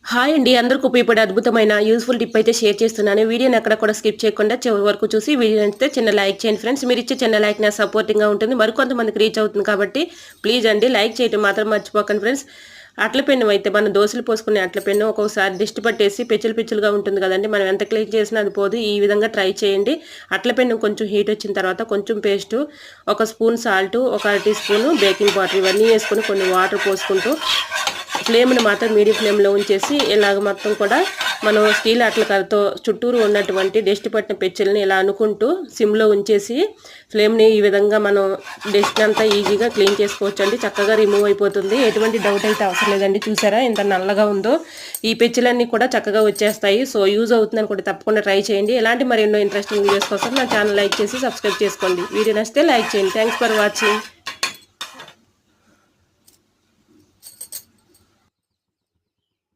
Hi అండి. అందరికి ఉపయోగపడే అద్భుతమైన యూజ్‌ఫుల్ టిప్ అయితే షేర్ చేస్తున్నాను. వీడియోని ఎక్కడ కూడా స్కిప్ చేయకుండా చివరి వరకు చూసి వీడియో నచ్చితే చిన్న లైక్ చేయండి ఫ్రెండ్స్. మీరిచ్చే చిన్న లైక్ నాకు సపోర్టింగ్‌గా ఉంటుంది. మరికొంతమందికి రీచ్ అవుతుంది కాబట్టి ప్లీజ్ అండి లైక్ చేయటం మాత్రం మర్చిపోకండి ఫ్రెండ్స్. అట్ల పెన్ను అయితే మనం దోసలు పోసుకునే అట్ల పెన్ను ఒక్కొక్కసారి దిష్టి పట్టేసి పెచ్చులు పెచ్చులుగా ఉంటుంది కదండీ! మనం ఎంత క్లీన్ చేసినా అది పోదు. ఈ విధంగా ట్రై చేయండి. అట్ల పెన్ను కొంచెం హీట్ వచ్చిన తర్వాత కొంచెం పేస్టు, ఒక స్పూన్ సాల్టు, ఒక టీ స్పూను బేకింగ్ పౌడర్ ఇవన్నీ వేసుకొని కొన్ని వాటర్ పోసుకుంటూ ఫ్లేమ్‌ని మాత్రం మీడియం ఫ్లేమ్‌లో ఉంచేసి ఇలాగ మొత్తం కూడా మనం స్టీల్ అట్లకాయతో చుట్టూరు ఉన్నటువంటి డస్ట్ పట్టిన పెచ్చుల్ని ఇలా అనుకుంటూ సిమ్‌లో ఉంచేసి ఫ్లేమ్‌ని ఈ విధంగా మనం డస్ట్ అంతా ఈజీగా క్లీన్ చేసుకోవచ్చండి. చక్కగా రిమూవ్ అయిపోతుంది. ఎటువంటి డౌట్ అయితే అవసరం లేదండి. చూసారా ఎంత నల్లగా ఉందో. ఈ పెచ్చులన్నీ కూడా చక్కగా వచ్చేస్తాయి. సో యూజ్ అవుతుందని కూడా తప్పకుండా ట్రై చేయండి. ఇలాంటి మరెన్నో ఇంట్రెస్టింగ్ వీడియోస్ కోసం నా ఛానల్ లైక్ చేసి సబ్స్క్రైబ్ చేసుకోండి. వీడియో నచ్చితే లైక్ చేయండి. Thanks for watching.